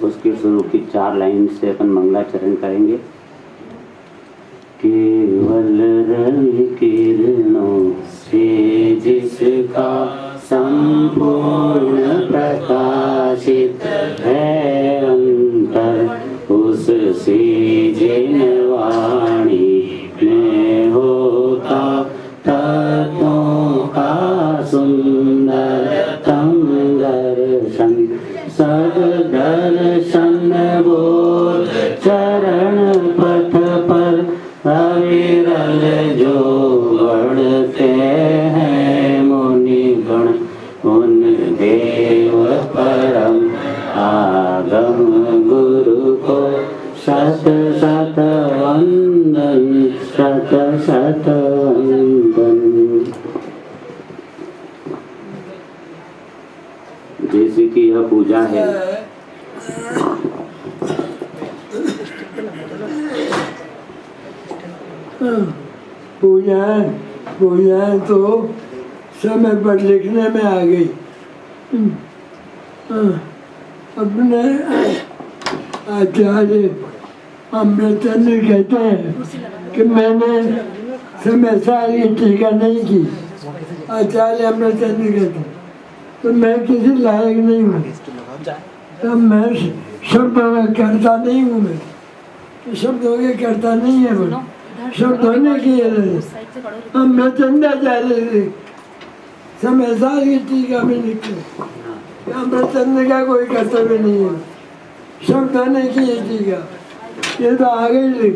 उसकी शुरू की 4 लाइन से अपन मंगलाचरण करेंगे। केवल रंग किरणों से जिसका संपूर्ण प्रकाशित है अंतर, उससे जिन वाणी में होता तत्वों का सुंदरतम दर्शन, सद्दर्शन बोध चरण पथ पर अविरल जो बढ़ते हैं मुनिगण, उन देव परम आगम गुरु को शत शत वंदन, शत शत वंदन। जैसे कि यह पूजा है, पूजा तो समय पर लिखने में आ गई। अपने आचार्य अमृतचंद्र कहते हैं कि मैंने समय साल की टीका नहीं की। आचार्य अमृतचंद्र कहते हैं तो मैं किसी लायक नहीं हूँ, तो मैं शब्दों का करता नहीं हूँ। मैं शब्दों के करता नहीं है, वो शब्द होने की अमृतचंद्राचार्य समय साल की टीका में लिखे अमृतचंद्र का कोई कर्तव्य नहीं है, शब्द होने की ये टीका। ये तो आगे लिख,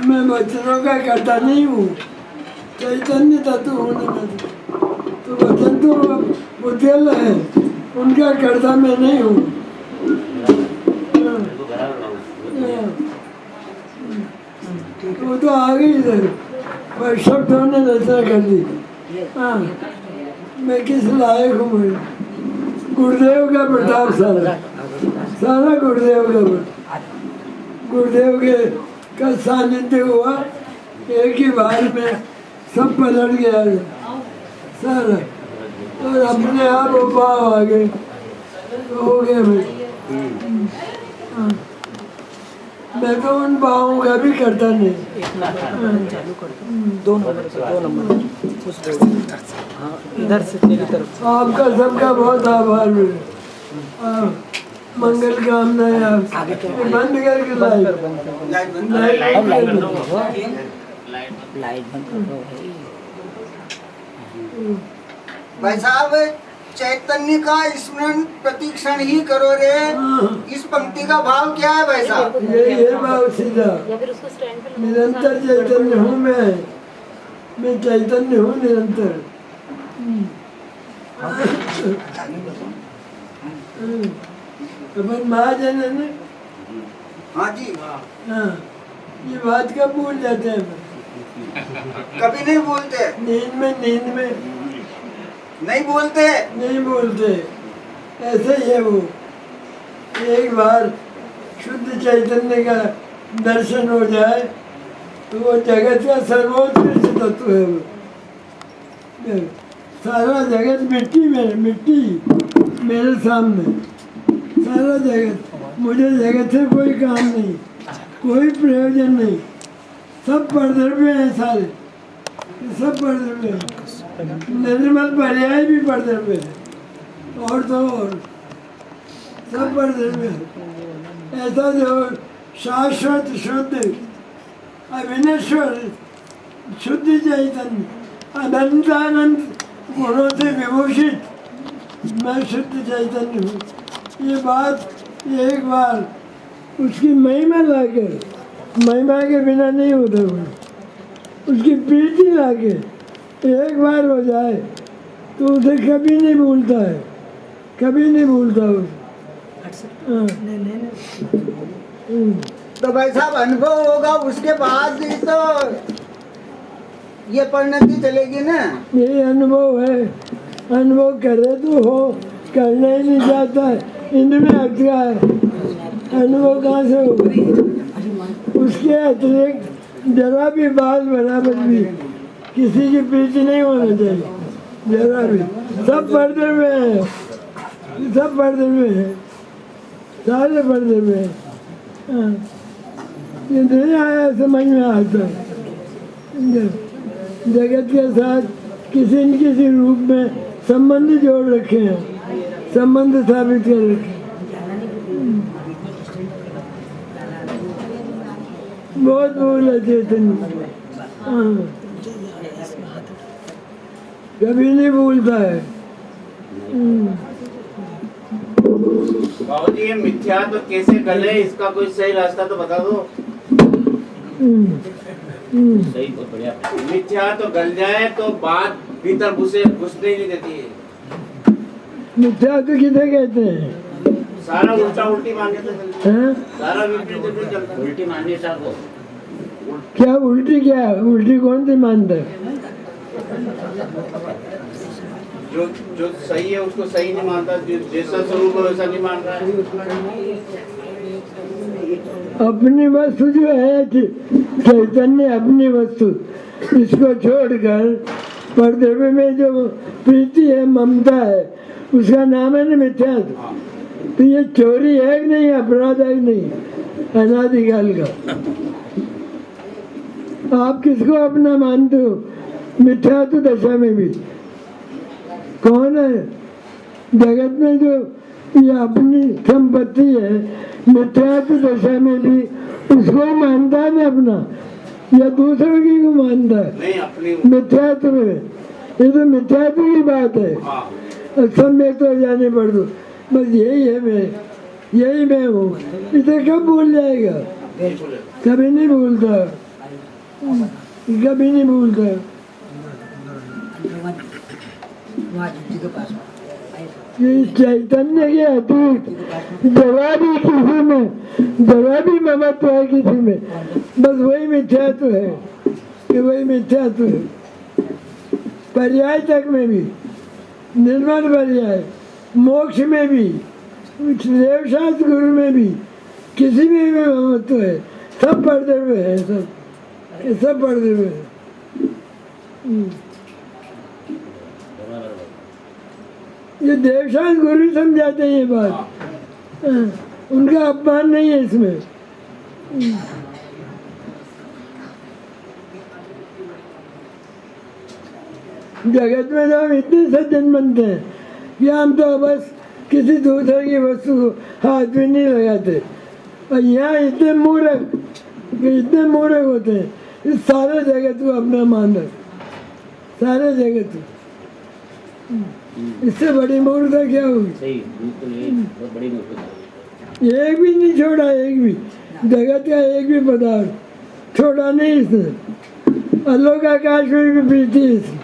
मैं वचनों का करता नहीं हूँ, चैतन्य तत्व होने में तो वचन तो बुद्धिल है, उनका कर्ता मैं नहीं हूँ। वो तो आ गई पर शब्द होने रचना कर दी। हाँ, मैं किस लायक हूँ? गुरुदेव का प्रताप सारा गुरुदेव का गुरुदेव के का सानिध्य हुआ, एक ही बार में सब पलट गया सारा, और अपने आप उपाव आ गए तो हो गया भाई। मैं तो उन भावों का भी करता नहीं। दो नंबर इधर से तेरी तरफ। आपका सबका बहुत आभार मेरे, मंगल कामनाएं आप बंद करके लाइट बंद कर दो भाई साहब। चैतन्य का स्मरण प्रतिक्षण ही करो रे, इस पंक्ति का भाव क्या है भाई साहब? ये भाव सीधा निरंतर चैतन्य हूँ मैं चैतन्य हूँ निरंतर। अपन महाजन है ना। हाँ जी। हाँ, ये बात कब भूल जाते हैं? कभी नहीं बोलते। नींद में नहीं बोलते। ऐसे ही है वो। एक बार शुद्ध चैतन्य का दर्शन हो जाए तो वो जगत का सर्वोत्कृष्ट तत्व है वो। सारा जगत मिट्टी मेरे सामने, सारा जगत। मुझे जगत से कोई काम नहीं, कोई प्रयोजन नहीं, सब परद्रव्य हैं सारे, सब परद्रव्य हैं। निर्मल पर्याय भी परद्रव्य है, और तो और सब परद्रव्य है। ऐसा जो शाश्वत शुद्ध अविनश्वर शुद्ध चैतन्य अनंतानंद गुणों से विभूषित मैं शुद्ध चैतन्य हूँ। ये बात एक बार उसकी महिमा लाके, महिमा के बिना नहीं होता वो, उसकी प्रीति लाके एक बार हो जाए तो उसे कभी नहीं भूलता है, कभी नहीं भूलता उसे। तो भाई साहब अनुभव होगा उसके बाद ही तो ये परिणति चलेगी ना। यही अनुभव है, अनुभव करे तो हो, करना ही नहीं चाहता है, इनमें अटका है। अनुभव कहाँ से होगा? उसके अतिरिक्त जरा भी बात बराबर भी किसी की प्रीति नहीं होना चाहिए, जरा भी। सब पर्दे में है, सब पर्दे में है। सारे पर्दे पे हैं। हाँ। ये नहीं आया समझ में आता है। जगत के साथ किसी न किसी रूप में संबंध जोड़ रखे हैं, संबंध स्थापित कर रखे हैं। बहुत भूल है चैतन्य। हाँ। कभी नहीं भूलता है। बाबू जी ये मिथ्या तो कैसे गले, इसका कोई सही रास्ता तो बता दो। सही बहुत बढ़िया। मिथ्या तो गल जाए तो बात भीतर घुसने ही नहीं देती है। मिथ्या तो किसे कहते हैं? सारा उल्टा उल्टी मानने से चलता है। हैं? सारा विपरीत विपरीत चलता है। उल्टी मानने सा को क्या उल्टी क्या है? उल्टी कौन सी मानता है? जो सही है उसको सही नहीं मानता, जैसा स्वरूप है वैसा नहीं मान रहा है। अपनी वस्तु जो है चैतन्य, अपनी वस्तु, इसको छोड़कर पर्दे में जो प्रीति है, ममता है, उसका नाम है ना मिथ्या। तो ये चोरी है कि नहीं, अपराध है कि नहीं, अनादिकाल का। आप किसको अपना मानते हो? मिथ्या तो दशा में भी कौन है जगत में जो ये अपनी संपत्ति है, मिथ्या तो दशा में भी उसको मानता है ना अपना, या दूसरों की को मानता है? नहीं अपनी मिथ्यात्व में, ये तो मिथ्यात्व की बात है। सम्यक तो जाने पड़ दो, बस यही है मैं, यही मैं हूँ, इसे कब भूल जाएगा? कभी नहीं भूलता, कभी नहीं भूलता। ये चैतन्य के अतीत जरा भी किसी में, जरा भी ममत्व है किसी में, बस वही मिथ्यात्व है, कि वही मिथ्यात्व है। पर्याय तक में भी, निर्मल पर्याय, मोक्ष में भी, देवशास्त्र गुरु में भी, किसी में भी ममत्व है। सब पर्दे में है, सब पर्दे में है। ये देवशास्त्र गुरु समझाते हैं ये बात। उनका अपमान नहीं है इसमें। जगत में तो हम इतने सज्जन बनते हैं कि हम तो बस किसी दूसरे की वस्तु को हाथ भी नहीं लगाते, और यहाँ इतने मूर्ख होते हैं, इस सारे जगत को अपना मान रहे, सारे जगत को। इससे बड़ी मूर्खता क्या होगी? सही, बिल्कुल ये बहुत बड़ी मूर्खता। एक भी नहीं छोड़ा, एक भी जगत का एक भी पदार्थ छोड़ा नहीं इसने। और लोक आकाश में भी प्रीति है इसकी,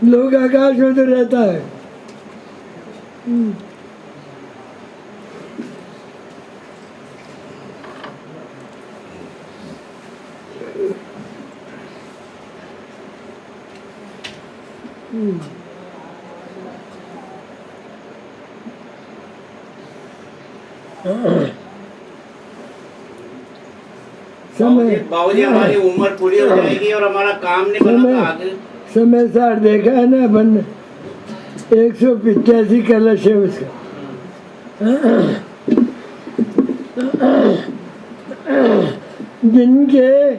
लोक आकाश में तो रहता है। बाबूजी हमारी उम्र पूरी हो जाएगी और हमारा काम नहीं बना आगे। समय सार देखा है ना अपन, 185 कलश है उसका। जिनके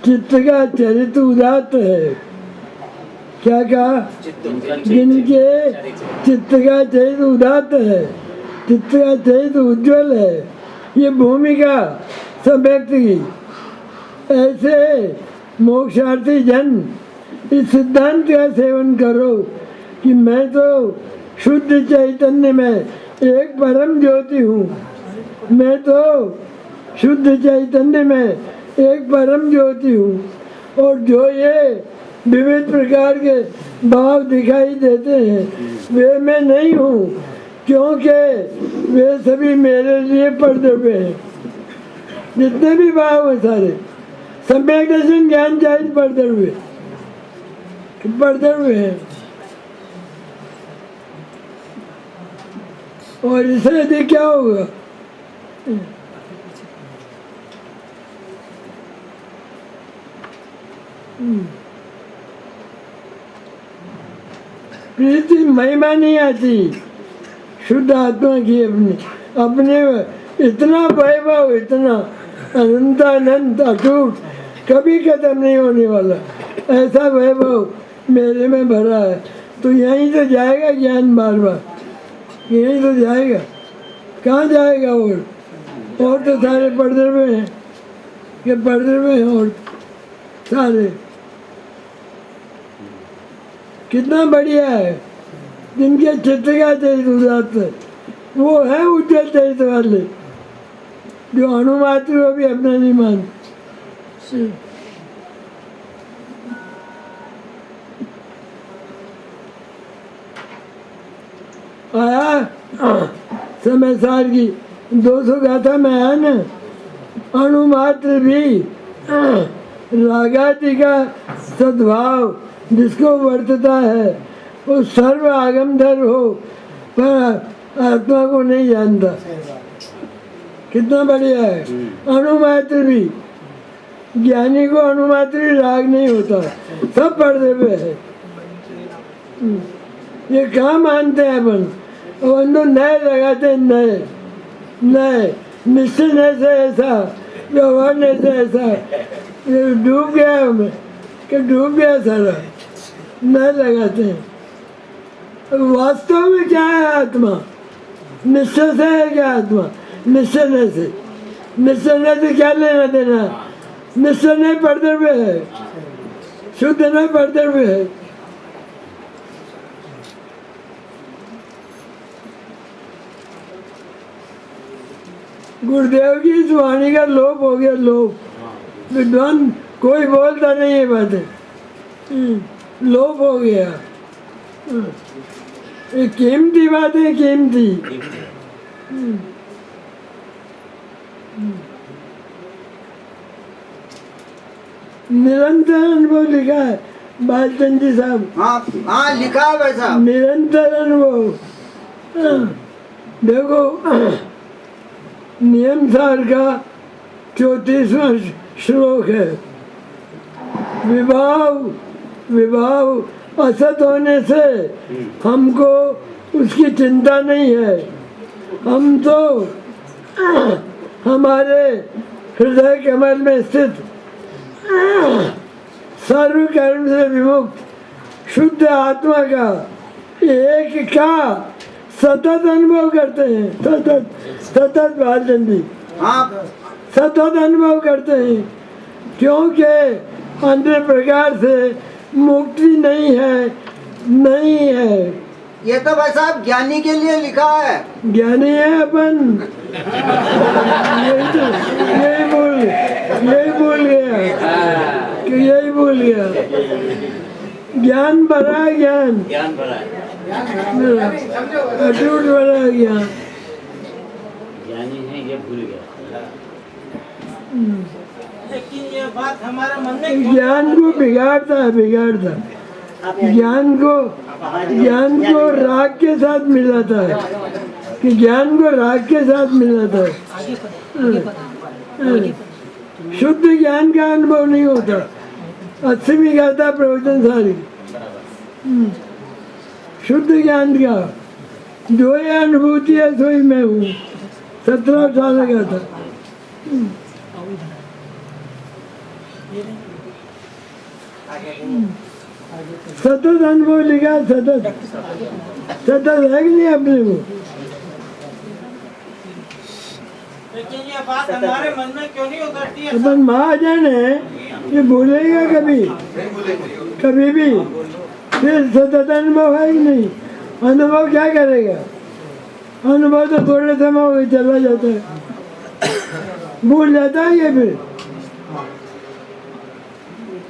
चित्त का चरित्र उदात्त है, क्या कहा? जिनके चित्त का चरित्र उदात्त है, चित्त का चरित्र उज्ज्वल है, ये भूमिका सब व्यक्ति की। ऐसे मोक्षार्थी जन इस सिद्धांत का सेवन करो कि मैं तो शुद्ध चैतन्य में एक परम ज्योति हूँ, मैं तो शुद्ध चैतन्य में एक परम ज्योति हूँ, और जो ये विविध प्रकार के भाव दिखाई देते हैं वे मैं नहीं हूँ, क्योंकि वे सभी मेरे लिए पर्दे पे हैं। जितने भी भाव हैं सारे सम्यक दर्शन ज्ञान चाहिए पर्दे हुए हैं। और इससे अधिक क्या होगा? प्रीति महिमा नहीं आती शुद्ध आत्मा की अपनी, अपने इतना वैभव, इतना अनंत अनंत अटूट, कभी खत्म नहीं होने वाला ऐसा वैभव मेरे में भरा है। तो यहीं तो जाएगा ज्ञान, बार बार यहीं तो जाएगा, कहाँ जाएगा? और तो सारे पर्दे में हैं, कि पर्दे में हैं और सारे। कितना बढ़िया है जिनके चित्त का चरित्र उदात्त है, वो है उज्जवल चरित्र वाले, जो अणुमात्र को भी अपना नहीं मानते। आया समय सार की 200 गाथा में आया ना, अणुमात्र भी रागादि का सद्भाव जिसको वर्तता है वो सर्व आगमधर हो, पर आत्मा को नहीं जानता। कितना बढ़िया है। अणुमात्र भी, ज्ञानी को अणुमात्र राग नहीं होता, सब पर्दे पे है। ये कहाँ मानते हैं अपन तो नए लगाते हैं, नए नए निश्चय ऐसे ऐसा, व्यवहार ऐसे ऐसा, ये डूब गया हमें कि डूब गया सारा, नए लगाते हैं। वास्तव में क्या है आत्मा? निश्चय से है क्या आत्मा? निश्चय से, निश्चय से क्या लेना देना? निश्चय नहीं पर्दे पे है, शुद्ध नहीं पर्दे पे है। गुरुदेव की इस वाणी का लोप हो गया, लोप। विद्वान कोई बोलता नहीं है बातें, लोप हो गया। ये कीमती बात है, कीमती। निरंतर अनुभव लिखा है बालचंद जी साहब। हाँ हाँ, लिखा है वैसा। निरंतर अनुभव। देखो नियम सार का 34वां श्लोक है, विभाव असत होने से हमको उसकी चिंता नहीं है। हम तो हमारे हृदय कमल में स्थित सर्व कर्म से विमुक्त शुद्ध आत्मा का एक का सतत अनुभव करते हैं। सतत बालचंद जी, हाँ, सतत अनुभव करते हैं, क्योंकि अन्य प्रकार से मुक्ति नहीं है, नहीं है। ये तो भाई साहब ज्ञानी के लिए लिखा है। ज्ञानी है अपन। यही भूल गया कि यही भूल गया। ज्ञान भरा, ज्ञान अटूट भरा ज्ञान। ज्ञानी है ये भूल गया। लेकिन ये बात हमारे मन में ज्ञान को बिगाड़ता है, बिगाड़ता। ज्ञान को राग के साथ मिलाता है, कि ज्ञान को राग के साथ मिलाता है। शुद्ध ज्ञान का अनुभव नहीं होता। 80वीं गाथा प्रवचन सारी शुद्ध ज्ञान का, जो ये अनुभूति है सोई मैं हूँ। 17-18 का था। सतत अनुभव लिखा, सतत है कि नहीं अपने को? लेकिन ये बात हमारे मन में क्यों नहीं उतरती है? अपन महाजन है, ये भूलेगा कभी? कभी भी? फिर सतत अनुभव है कि नहीं? अनुभव क्या करेगा? अनुभव तो थोड़े समय में चला जाता है, भूल जाता है ये। फिर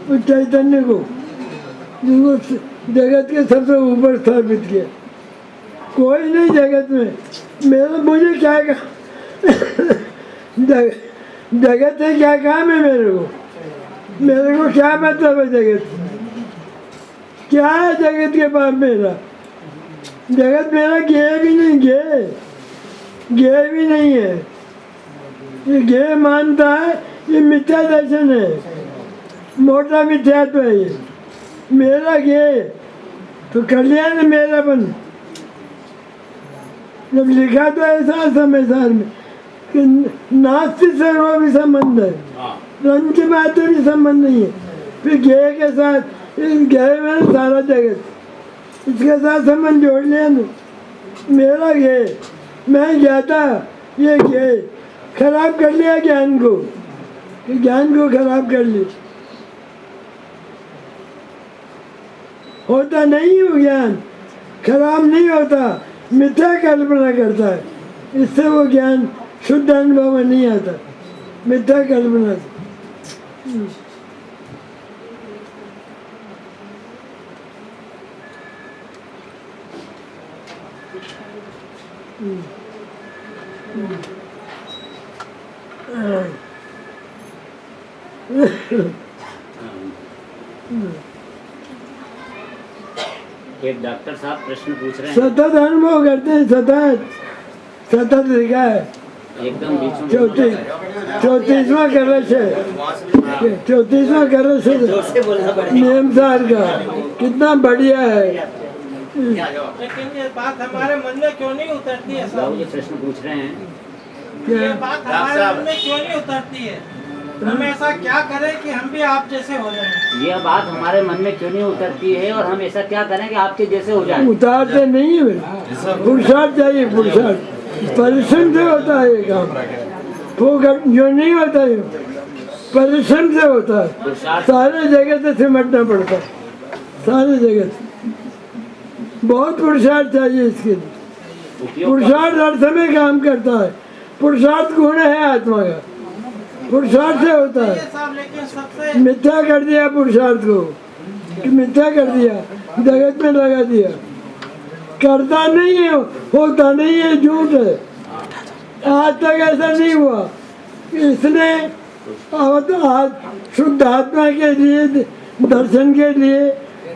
उस चैतन्य को जिनको जगत के सबसे ऊपर स्थापित किया, कोई नहीं जगत में। मेरा मुझे क्या जगत है, क्या काम है मेरे को क्या मतलब है जगत? क्या है जगत के पास मेरा? जगत मेरा गे भी नहीं, गे भी नहीं है। ये गे मानता है, ये मिथ्या दर्शन है, मोटा मिथ्यात्व है ये। मेरा गे तो कल्याण मेरा बन, जब लिखा तो ऐसा समय में कि नास्ति सर्व भी संबंध है, रंच मात्र भी संबंध नहीं है। फिर गेय के साथ, इस गेय में सारा जगत, इसके साथ संबंध जोड़ लिया ना। मेरा गेय, मैं ज्ञाता, ये गेय खराब कर लिया ज्ञान को, ज्ञान को खराब कर लिया। होता नहीं वो ज्ञान, खराब नहीं होता, मिथ्या कल्पना करता है, इससे वो ज्ञान शुद्ध अनुभव में नहीं आता, मिथ्या कल्पना से। एक डॉक्टर साहब प्रश्न पूछ रहे हैं। सतत अनुभव करते हैं, सतत लिखा है एकदम बीच में 34वां कलश है, 34वां कलश है नियम सार का, कितना बढ़िया है। लेकिन ये बात हमारे मन में क्यों नहीं उतरती है बाबू साहब? जी प्रश्न पूछ रहे हैं। ये बात हमारे मन में क्यों नहीं उतरती है? हम ऐसा क्या करें कि हम भी आप जैसे हो जाएं? यह बात हमारे मन में क्यों नहीं उतरती है और हम ऐसा क्या करें कि आपके जैसे हो जाए? उतारते नहीं है, पुरुषार्थ चाहिए, पुरुषार्थ, परिश्रम से होता है ये काम, फोकट जो नहीं होता है, परिश्रम से होता है। सारे जगह से सिमटना पड़ता है, सारे जगह से बहुत पुरुषार्थ चाहिए इसके लिए। पुरुषार्थ हर समय काम करता है, पुरुषार्थ गुण है आत्मा का, पुरुषार्थ से होता ये है। साहब लेकिन सबसे मिथ्या कर दिया पुरुषार्थ को, कि मिथ्या कर दिया, जगत में लगा दिया, करता नहीं है, होता नहीं है, झूठ है। आज तक ऐसा नहीं हुआ। इसने शुद्ध आत्मा के लिए, दर्शन के लिए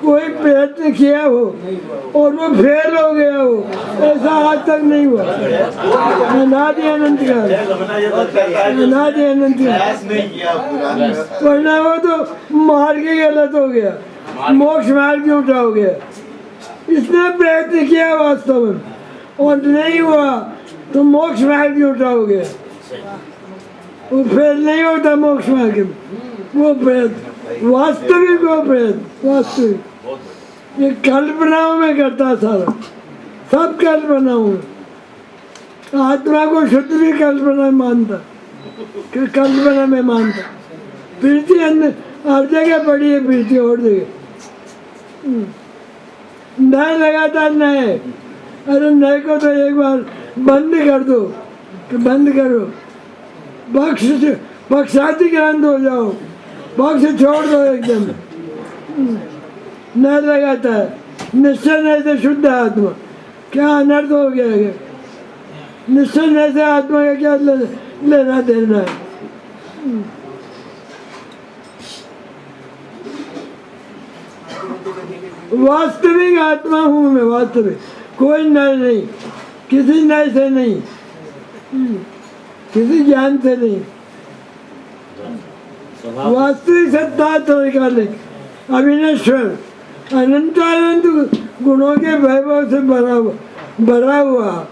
कोई प्रयत्न किया हो और वो फेल हो गया हो, ऐसा आज तक नहीं हुआ। अनादि अनंत काल, अनादि अनंत काल, वरना वो तो मार्ग ही गलत हो गया, मोक्ष मार्ग ही उठा हो गया। इसने प्रयत्न किया वास्तव में और नहीं हुआ तो मोक्ष मार्ग ही उठा हो गया। वो फेल नहीं होता मोक्ष मार्ग में, वो प्रयत्न वास्तविक, वो प्रयत्न वास्तविक। ये कल्पनाओं में करता सारा, सब कल्पनाओं में। आत्मा को शुद्ध भी कल्पना में मानता, कि कल्पना में मानता। प्रीति अन्य हर जगह पड़ी है, प्रीति और जगह नए लगातार नए। अरे नए को तो एक बार बंद कर दो, कि बंद करो, पक्षाती ग्रंथ हो जाओ, पक्ष छोड़ दो एकदम। न लगाता है, निश्चय नहीं से शुद्ध आत्मा, क्या अनर्थ हो गया है? निश्चय नहीं से आत्मा का क्या लेना देना है? वास्तविक आत्मा हूँ मैं, वास्तविक, कोई नए नहीं, किसी नए से नहीं, किसी ज्ञान से नहीं, वास्तविक सत्ता त्रिकालिक अविनश्वर अनंत अनंत गुणों के वैभव से भरा हुआ,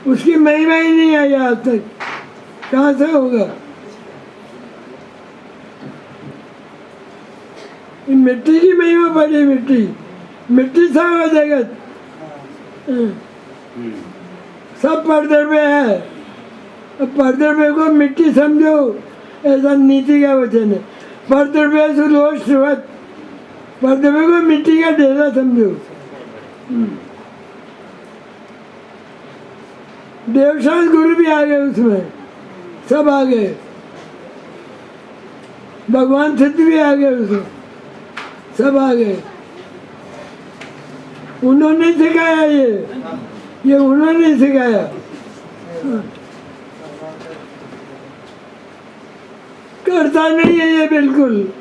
उसकी महिमा ही नहीं आई आज तक, कहाँ से होगा? मिट्टी की महिमा बड़ी, मिट्टी सारा जगत सब पर्दे में है। पर्दे में को मिट्टी समझो, ऐसा नीति का वचन है। पर्दे में सुलोष्टवत, पर्दे में को मिट्टी का ढेरा समझो। देवशास्त्र गुरु भी आ गए उसमें, सब आ गए, भगवान सिद्ध भी आ गए उसमें, सब आ गए। उन्होंने सिखाया ये उन्होंने सिखाया। करता नहीं है ये, बिल्कुल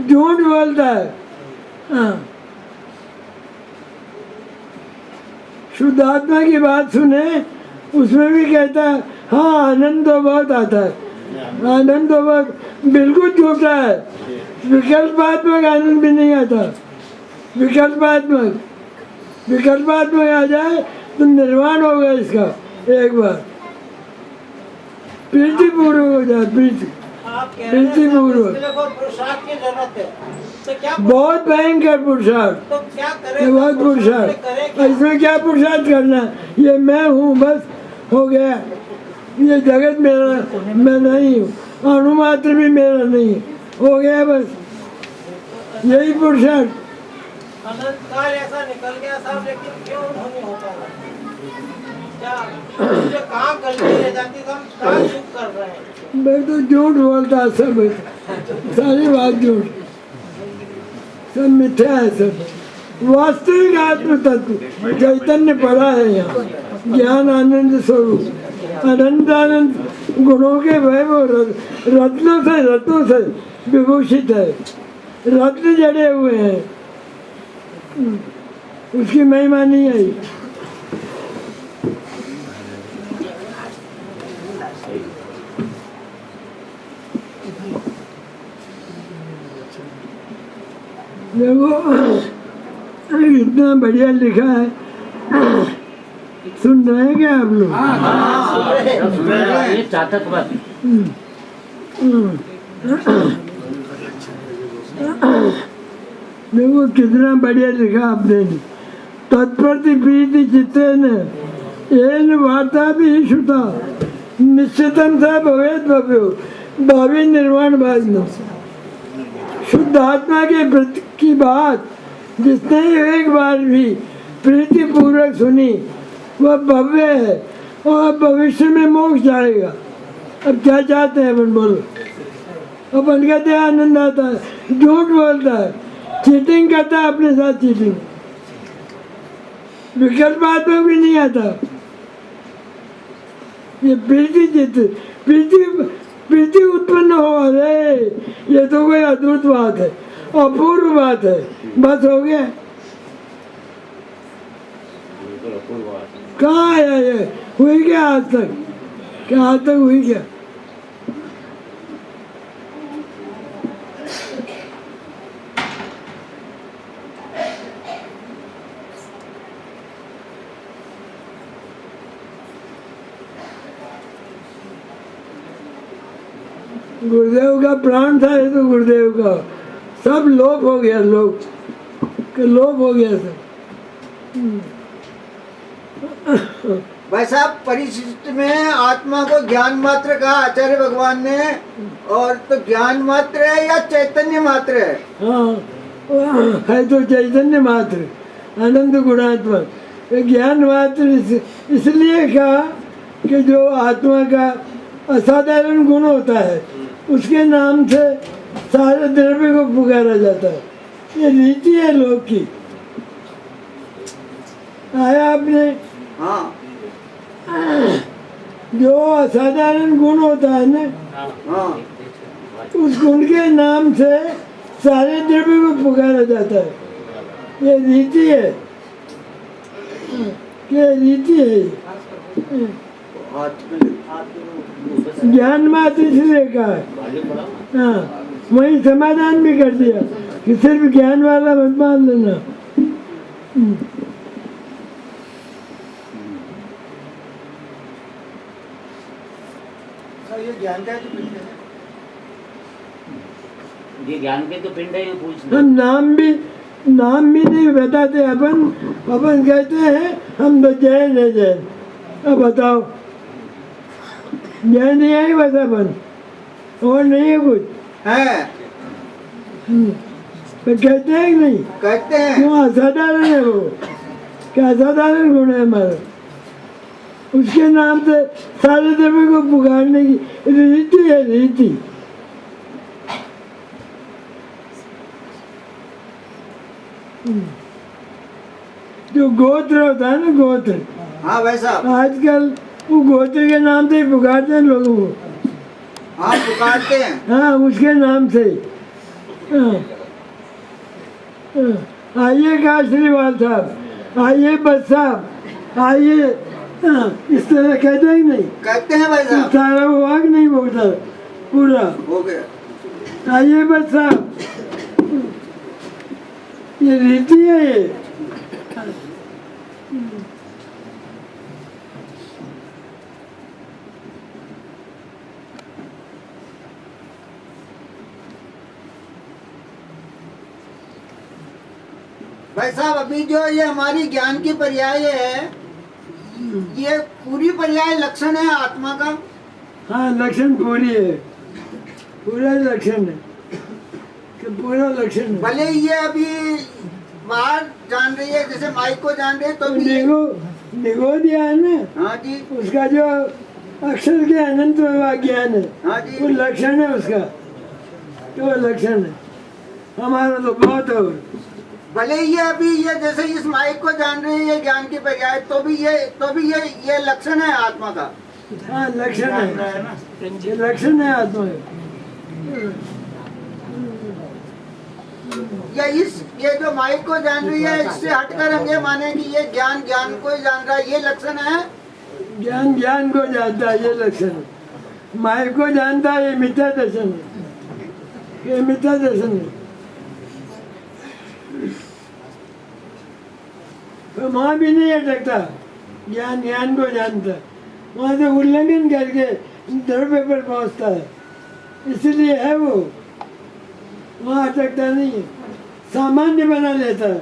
झूठ बोलता है। हाँ, शुद्ध आत्मा की बात सुने, उसमें भी कहता है हाँ आनंद तो बहुत आता है, आनंद तो बहुत, बिल्कुल झूठा है। विकल्पात्मक आनंद भी नहीं आता। विकल्पात्मक आ जाए तो निर्वाण होगा इसका, एक बार प्रीति पूर्वक हो जाए, प्रीति आप कह रहे हैं प्रीति सब पूर्वक। इसके लिए बहुत पुरुषार्थ की जरूरत है, तो क्या बहुत भयंकर पुरुषार्थ, तो क्या करें? ये बहुत पुरुषार्थ। करें क्या? इसमें क्या पुरुषार्थ करना, ये मैं हूँ बस, हो गया। ये जगत मेरा, मैं नहीं हूँ, अणुमात्र भी मेरा नहीं है, हो गया बस, यही पुरुषार्थ। अनंत काल ऐसा निकल गया साहब, लेकिन क्यों नहीं हो पा रहा? क्या मुझे कहाँ गलती रह जाती है, हम कहाँ चूक कर रहे हैं? मैं तो झूठ बोलता सब, सारी बात झूठ, सब मिथ्या है सब। वास्तविक आत्म तत्व चैतन्य पड़ा है यहाँ, ज्ञान आनंद स्वरूप, अनंत आनंद गुणों के वैभव रत्नों से विभूषित है, रत्न जड़े हुए हैं, उसकी महिमा नहीं आई। देखो इतना बढ़िया लिखा है, सुन रहे हैं क्या आप लोग? ये चातक बात देखो कितना बढ़िया लिखा आपने। तत्प्रति प्रीति चित्तेन येन वार्ता भी श्रुता निश्चितम सा भवेद भव्यो भावी निर्वाण भाजन। शुद्ध आत्मा के प्रति की बात जिसने एक बार भी प्रीति पूर्वक सुनी वह भव्य है और भविष्य में मोक्ष जाएगा। अब क्या चाहते हैं अपन, बोलो। अपन कहते हैं आनंद आता है, झूठ बोलता है, चीटिंग करता है अपने साथ, चीटिंग विकल्पात्मक भी नहीं आता। ये प्रीति चित्त, प्रीति उत्पन्न हो, अरे ये तो कोई अद्भुत बात है, अपूर्व बात है, बस हो गया। कहाँ आया ये, हुई क्या आज तक, क्या आज तक हुई क्या? गुरुदेव का प्राण था ये, तो गुरुदेव का सब लोप हो गया, लोप हो गया सब। भाई साहब, परिशिष्ट में आत्मा को ज्ञान मात्र कहा आचार्य भगवान ने, और तो ज्ञान मात्र है या चैतन्य मात्र है? हाँ है तो चैतन्य मात्र, अनंत गुणात्मक। ये ज्ञान मात्र इसलिए कहा कि जो आत्मा का असाधारण गुण होता है उसके नाम से सारे द्रव्य को पुकारा जाता है। ये रीति है लोक की। आया आपने? हाँ जो असाधारण गुण होता है ना, हाँ, उस गुण के नाम से सारे द्रव्य को पुकारा जाता है। ये रीति है, ये रीति है। ज्ञान मात्र इसलिए कहा है। हाँ, वही समाधान भी कर दिया कि सिर्फ ज्ञान वाला मत मान लेना। ये ज्ञान का जो पिंड है, ये ज्ञान के तो पिंड है, ये पूछ हम नाम भी नहीं बताते। अपन कहते हैं हम तो जैन है, जैन। अब बताओ, जैन नहीं है बस अपन, और नहीं है कुछ है? तो कहते हैं कि नहीं? कहते हैं। क्यों? असाधारण है वो, क्या असाधारण गुण है हमारा। उसके नाम से सारे द्रव्य को पुकारने की रीति है, रीति। जो गोत्र होता है ना, गोत्र, हाँ भाई साहब, आजकल वो गोत्र के नाम से ही पुकारते हैं लोगों को। हाँ पुकारते हैं। हाँ, उसके नाम से। हाँ, हाँ। आइए काशरीवाल साहब, आइए बस साहब, आइए। हाँ, इस तरह कहते हैं नहीं? कहते हैं भाई साहब। सारा वाक नहीं बोलता पूरा। हो गया। आइए बस साहब, ये रीति है ये। भाई साहब अभी जो ये हमारी ज्ञान की पर्याय है, ये पूरी पर्याय लक्षण है आत्मा का। हाँ लक्षण पूरी है, पूरा लक्षण है कि पूरा लक्षण है। भले ये अभी बाहर जान रही है, जैसे माइक को जान रही है, तो भी निगो दिया है ना। हाँ जी, उसका जो अक्षर के अनंत ज्ञान है, हाँ जी। वो लक्षण है उसका, तो वो लक्षण है। हमारा तो बहुत है। भले ये अभी ये जैसे इस माइक को जान रही है ज्ञान की पर्याय, तो भी ये लक्षण है आत्मा का। हाँ लक्षण है, ये लक्षण है आत्मा का। या ये जो माइक को जान रही है, इससे हटकर हम ये माने कि ये ज्ञान को ही जान रहा है, ये लक्षण है। ज्ञान को जानता है, ये लक्षण है। माइक को जानता है, ये मिथ्या दर्शन है, ये मिथ्या दर्शन है। तो वहाँ भी नहीं अटकता, ज्ञान को जानता, वहाँ से उल्लंघन करके द्रव्य पर पहुँचता है, इसलिए है वो, वहाँ अटकता नहीं है, सामान्य बना लेता है।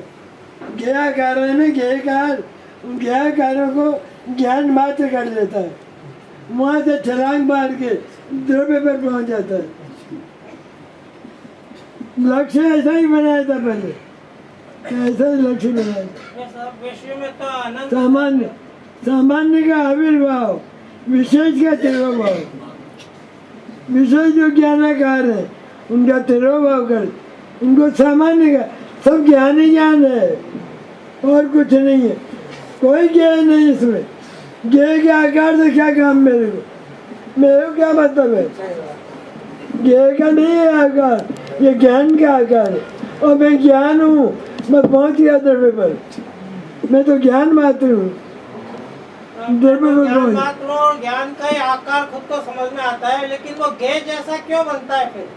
ज्ञा कारण में ज्ञाकार, उन ज्ञा कार्यों को ज्ञान मात्र कर लेता है, वहाँ से छलांग मार के द्रव्य पर पहुँच जाता है। लक्ष्य ऐसा ही बनाया था पहले, ऐसा ही लक्ष्य बनाया। ये सब विश्व में तो अनंत सामान्य का आविर्भाव, विशेष का तिरोभाव। विशेष जो ज्ञानाकार है उनका तिरोभाव कर, उनको सामान्य का सब ज्ञान ही ज्ञान है, और कुछ नहीं है, कोई ज्ञान नहीं इसमें। ज्ञ के आकार से क्या काम मेरे को क्या मतलब है? ज्ञ का नहीं है आकार, ये ज्ञान का आकार है, और मैं ज्ञान हूँ, मैं पहुँच गया द्रव्य पर, मैं तो ज्ञान मात्र हूँ। ज्ञान मात्र और ज्ञान का ही आकार खुद को समझ में आता है, लेकिन वो ज्ञ जैसा क्यों बनता है? फिर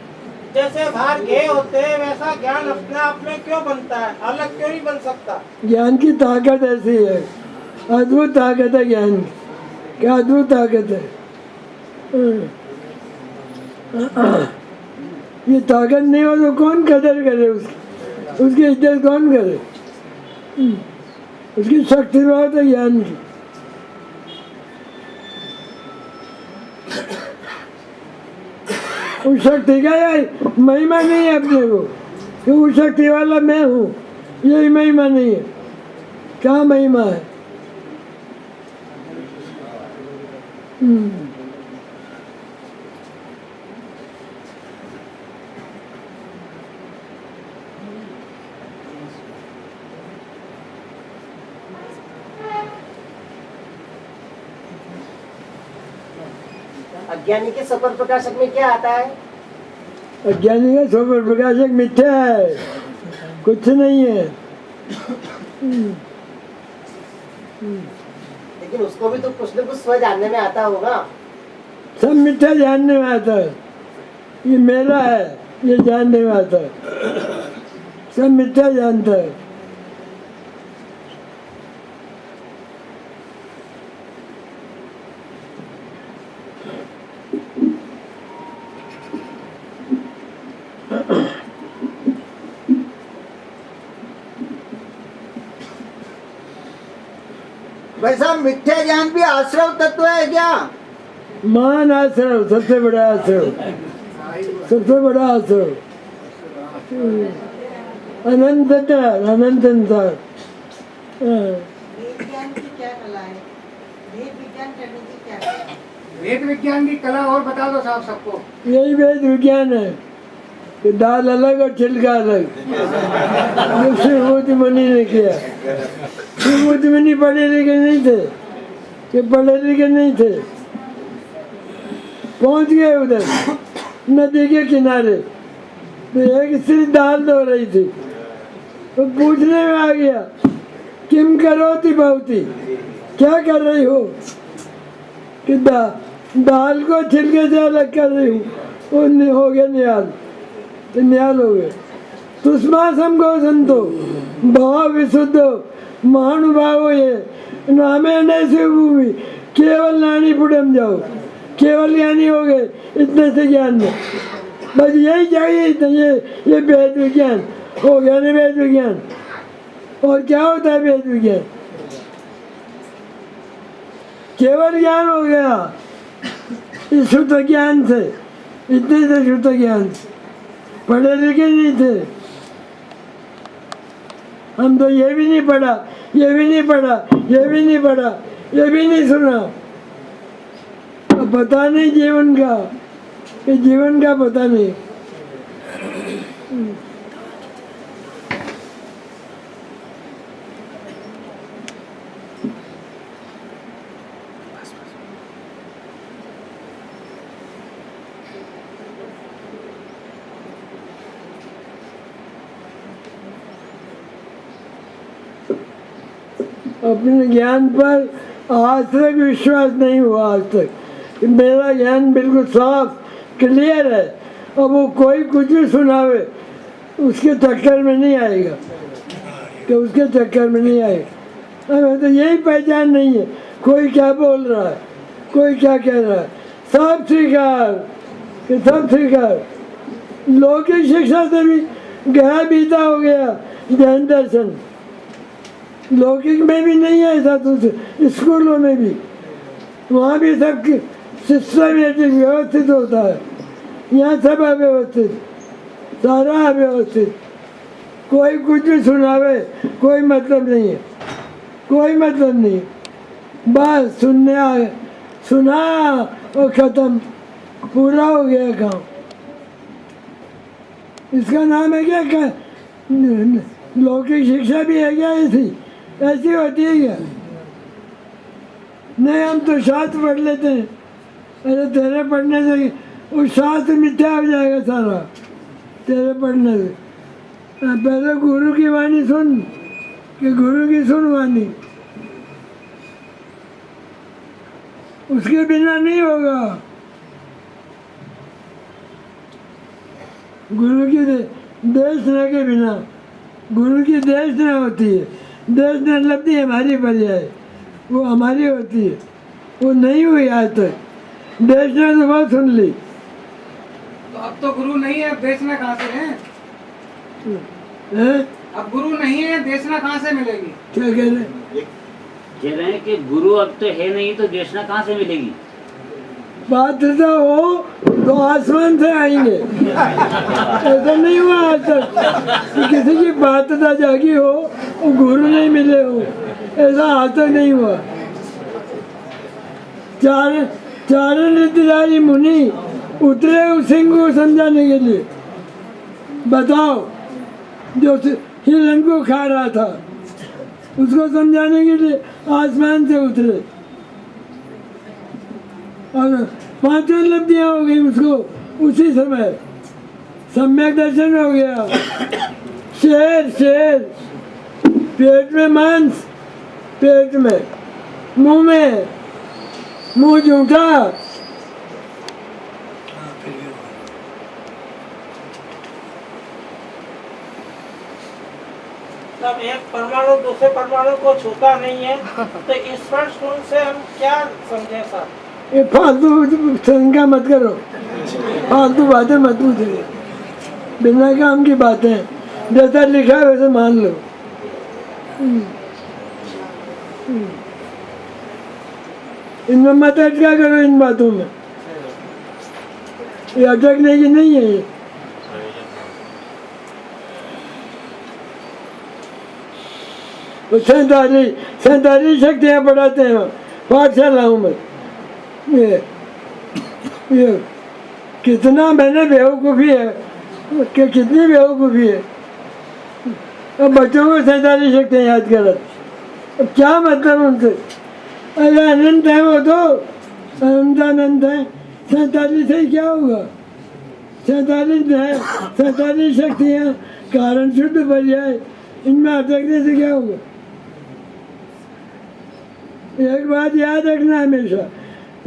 जैसे बाहर ज्ञ होते हैं वैसा ज्ञान अपने आप में क्यों बनता है? अलग क्यों नहीं बन सकता? ज्ञान की ताकत ऐसी है, अद्भुत ताकत है ज्ञान की, क्या अद्भुत ताकत है। ये ताकत नहीं हो तो कौन कदर करे उसकी इज्जत कौन करे? उसकी शक्ति बहुत है ज्ञान की। उस शक्ति का यार महिमा नहीं है अपने को कि उस शक्ति वाला मैं हूँ, यही महिमा नहीं है। क्या महिमा है? अज्ञानी के स्वपर प्रकाशक में क्या आता है? अज्ञानी का स्वपर प्रकाशक मिथ्या है, कुछ नहीं है। लेकिन उसको भी तो कुछ न कुछ स्व जानने में आता होगा। सब मिथ्या जानने में आता है, ये मेरा है ये जानने में आता है, सब मिथ्या जानता है। भाई साहब मिथ्या ज्ञान भी आश्रव तत्व है क्या? मान आश्रव, सबसे बड़ा आश्रव, सबसे बड़ा आश्रव, अनंतता, अनंत संसार। विज्ञान की क्या कला है? वेद विज्ञान करने की क्या कला है? वेद विज्ञान की कला और बता दो साहब सबको। यही वेद विज्ञान है कि दाल अलग और छिलका अलग, जो श्रीमूर्ति मुनि ने किया। श्रीमूर्ति मुनि पढ़े लिखे नहीं थे, कि पढ़े लिखे नहीं थे, पहुंच गए उधर नदी के किनारे, तो एक स्त्री दाल धो रही थी, तो पूछने में आ गया, किम करोति भवती, क्या कर रही हो? कि दाल को छिलके से अलग कर रही हूँ। वो हो गया निहाल, तो निहाल हो गए। तुष्मा समगो संतो भाव विशुद्धो महानुभाव ये नामे नैसे भूमि केवल नानी पुडम जाओ, केवल ज्ञानी हो गए इतने से ज्ञान में। बस यही चाहिए, ये वेद विज्ञान हो गया ना, वेद विज्ञान और क्या होता है वेद विज्ञान? केवल ज्ञान हो गया इस शुद्ध ज्ञान से, इतने से शुद्ध ज्ञान से। पढ़े लिखे नहीं थे हम तो, ये भी नहीं पढ़ा, ये भी नहीं पढ़ा, ये भी नहीं पढ़ा, ये भी नहीं सुना। अब पता नहीं जीवन का, ये जीवन का पता नहीं। अपने ज्ञान पर आज तक विश्वास नहीं हुआ, आज तक। मेरा ज्ञान बिल्कुल साफ क्लियर है, अब वो कोई कुछ भी सुनावे उसके चक्कर में नहीं आएगा, कि उसके चक्कर में नहीं आएगा। हमें तो यही पहचान नहीं है, कोई क्या बोल रहा है, कोई क्या कह रहा है, सब स्वीकार, सब स्वीकार। लौकिक शिक्षा से भी गया बीता हो गया ध्यान दर्शन। लौकिक में भी नहीं है ऐसा, तो स्कूलों में भी, वहाँ भी सब सिस्टमेटिक व्यवस्थित होता है। यहाँ सब अव्यवस्थित, सारा अव्यवस्थित। कोई कुछ भी सुनावे कोई मतलब नहीं है, कोई मतलब नहीं। बस सुनने आए, सुना और ख़त्म, पूरा हो गया काम। इसका नाम है क्या? लौकिक शिक्षा भी है क्या? ऐसी होती है क्या? नहीं, हम तो शास्त्र पढ़ लेते हैं। अरे तेरे पढ़ने से वो शास्त्र मिथ्या हो जाएगा सारा, तेरे पढ़ने से। पहले गुरु की वाणी सुन, कि गुरु की सुन वाणी, उसके बिना नहीं होगा। गुरु की देशना के बिना, गुरु की देशना होती है। देशना लब्धि हमारी पर्याय, वो हमारी होती है, वो नहीं हुई आज तक। देशना तो बहुत सुन ली। तो अब तो गुरु नहीं है, देशना कहाँ से है? अब गुरु नहीं है, देशना कहाँ से मिलेगी? क्या कह रहे? कह रहे हैं कि गुरु अब तो है नहीं, तो देशना कहाँ से मिलेगी? पात्रता हो तो आसमान से आएंगे। ऐसा नहीं हुआ आज तक कि किसी की पात्रता जागी हो और गुरु नहीं मिले हो, ऐसा आज तक नहीं हुआ। चार नृत्यधारी मुनि उतरे उस सिंह को समझाने के लिए। बताओ, जो हिरण को खा रहा था उसको समझाने के लिए आसमान से उतरे, और 5 लब्धियाँ हो गई उसको उसी समय। सम्यक दर्शन हो गया। शेर पेट में मांस, पेट में, मुंह झूठा। तब एक परमाणु दूसरे परमाणु को छूता नहीं है, तो ईश्वर शून्य से हम क्या समझे सर? ये फालतू शंका मत करो, फालतू बातें मत पूछो, बिना काम की बातें। जैसा लिखा है वैसे मान लो। इनमें मत अटका करो, इन बातों में ये अटकने की नहीं है। ये तो 47 शक्तियाँ पढ़ाते हैं पाठशालाओं में। ये कितना मैंने बेवकूफ़ी है, कि कितनी बेवकूफ़ी है। अब बच्चों को 47 शक्तियाँ याद करा, अब क्या मतलब उनसे? अरे अनंत है वो तो, अनंत है। 47 से क्या होगा? 47 है, 47 शक्तियाँ, कारण शुद्ध पर्याय, इनमें अटकने से क्या होगा? एक बात याद रखना हमेशा,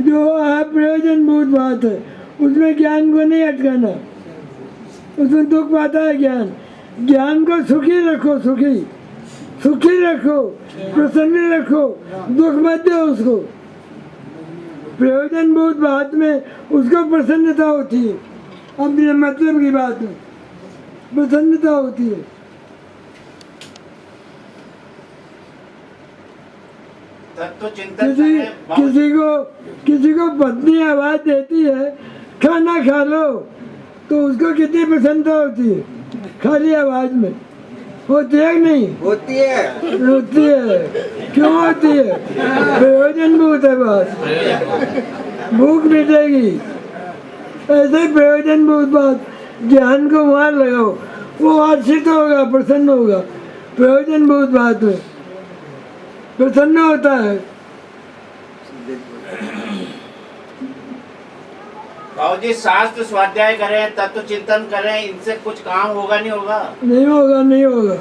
जो अप्रयोजनभूत बात है उसमें ज्ञान को नहीं अटकाना, उसमें दुख पाता है ज्ञान। ज्ञान को सुखी रखो, सुखी रखो, प्रसन्न रखो, दुख मत दो उसको। प्रयोजनभूत बात में उसको प्रसन्नता होती है, अपने मतलब की बात में प्रसन्नता होती है। तत्व चिंतन करें। किसी को पत्नी आवाज देती है खाना खा लो, तो उसको कितनी प्रसन्नता होती है? खाली आवाज में होती है कि नहीं? होती है। होती है। क्यों होती है? प्रयोजन भूत है बात, भूख मिटेगी। ऐसे प्रयोजन भूत बात ज्ञान को वहाँ लगाओ, वो आश्रित होगा, प्रसन्न होगा। प्रयोजन भूत बात में प्रसन्न होता है। बाबू जी शास्त्र स्वाध्याय करें, तत्व चिंतन करें, इनसे कुछ काम होगा नहीं होगा? नहीं होगा, नहीं होगा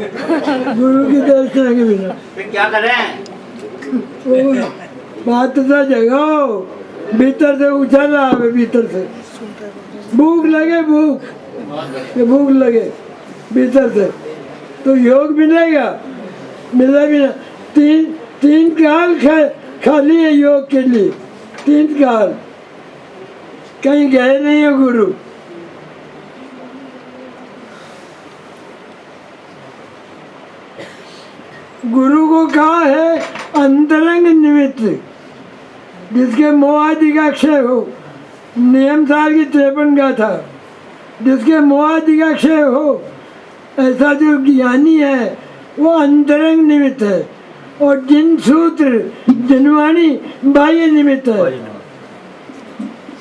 गुरु की दर्शन के बिना। फिर क्या करें? वो बात तो जगाओ, भीतर से उछल रहा है, भीतर से भूख लगे, भूख लगे भीतर से, तो योग मिलेगा। मिला भी ना। तीन काल खाली है योग के लिए। 3 काल कहीं गए नहीं हो गुरु। गुरु को कहा है अंतरंग निमित्त, जिसके मोह आदि का क्षय हो। नियम सार की 53 गाथा, जिसके मोह आदि का क्षय हो, ऐसा जो ज्ञानी है वो अंतरंग निमित्त है। और जिन सूत्र जनवाणी बाह्य निमित्त है।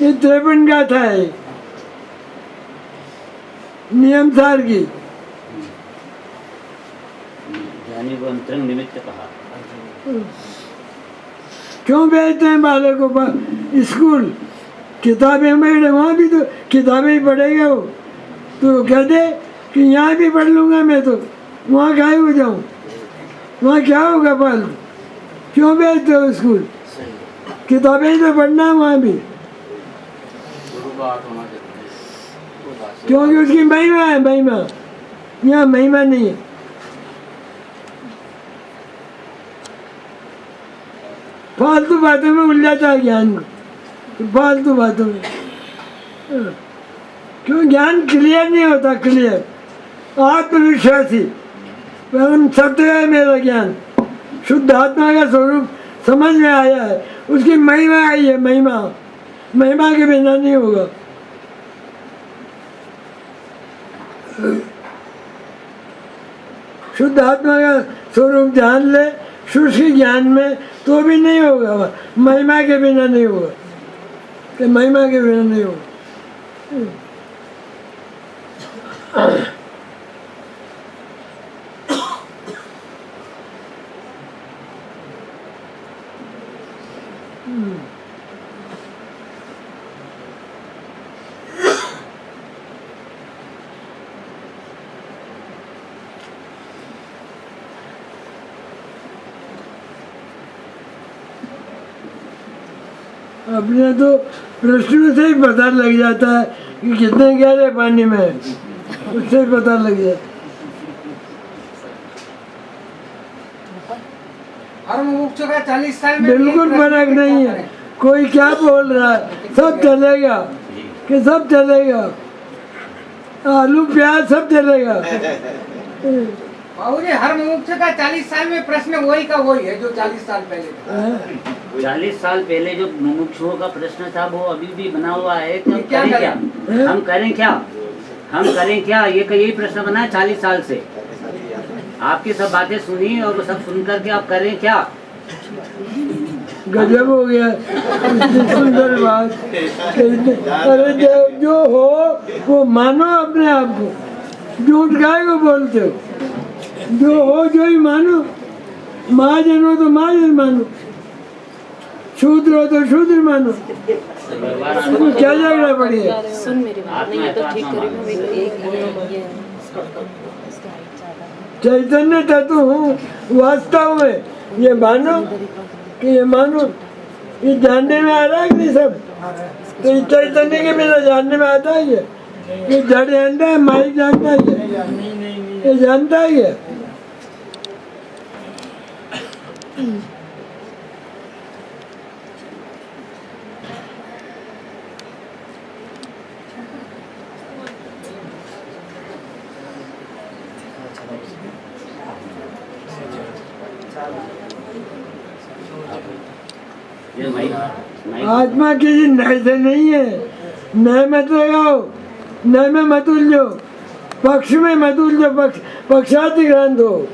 ये 53 गाथा है नियम सार की। ज्ञानी को अंतरंग निमित्त कहा। क्यों भेजते हैं बालकों पर स्कूल? किताबें में वहाँ भी तो किताबें ही पढ़ेगा वो, तो कह दे कि यहाँ भी पढ़ लूँगा मैं, तो वहाँ काहे हो जाऊँ? वहाँ क्या होगा पाल? क्यों भेजते हो स्कूल? किताबें ही तो पढ़ना है वहाँ भी, क्योंकि उसकी महिमा है। महिमा यहाँ महिमा नहीं है। फालतू बातों में उलझाता है ज्ञान को, फालतू बातों में। क्यों? ज्ञान क्लियर नहीं होता। क्लियर आत्मविश्वासी परम सत्य है मेरा ज्ञान। शुद्ध आत्मा का स्वरूप समझ में आया है, उसकी महिमा आई है। महिमा के बिना नहीं होगा। शुद्ध आत्मा का स्वरूप जान ले शुष्क ज्ञान में, तो भी नहीं होगा। महिमा के बिना नहीं होगा, कि महिमा के बिना नहीं होगा। अपने तो प्रश्न से ही पता लग जाता है कि कितने गहरे पानी में है, उससे ही पता लग जाता है। हर मुमुक्षु का 40 साल में बिल्कुल फर्क नहीं है। कोई क्या बोल रहा है, सब चलेगा कि सब चलेगा। आलू प्याज सब चलेगा। बाबूजी हर मुमुक्षु का 40 साल में प्रश्न वही का वही है जो 40 साल पहले था। 40 साल पहले जो मुमुक्षुओं का प्रश्न था वो अभी भी बना हुआ है कि हम क्या करें क्या? करें? हम करें क्या? हम करें क्या? ये यही प्रश्न बना है 40 साल से। आपकी सब बातें सुनी और वो सब सुन करके आप करें क्या? गजब हो गया। इतनी सुंदर बात। अरे जो हो वो मानो अपने आप को। झूठ गाय को बोलते हो? जो हो जो ही मानो। महाजन हो तो महाजन मानो, शूद्र हो तो शूद्र मानो। क्या झगड़ा पड़ी है? सुन मेरी बात नहीं, ये तो ठीक करी। चैतन्य तत्व हूँ वास्तव में, ये मानो कि ये मानो। ये जानने में आ रहा है कि नहीं सब? तो ये चैतन्य के बिना जानने में आता है ये जड़ जानता है, मालिक जानता है, ये जानता है ये। नहीं आत्मा किसी नए से नहीं है। नए मत लगाओ, नए में मत उलझो, पक्ष में मत उलझो, पक्षातिक्रांत हो।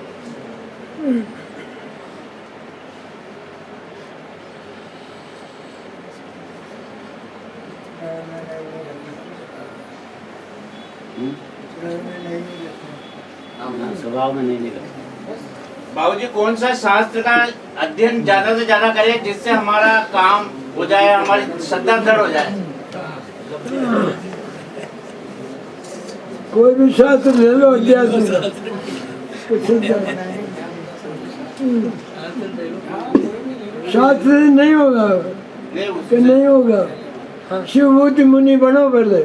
स्वभाव में नहीं निकलता। बाबूजी कौन सा शास्त्र का अध्ययन ज्यादा से ज्यादा करें जिससे हमारा काम हो जाए, हमारी श्रद्धा दृढ़ हो जाए? कोई भी शास्त्र ले लो, अध्यात्म शास्त्र से नहीं होगा, कि नहीं होगा। शिवभूति मुनि बनो पहले।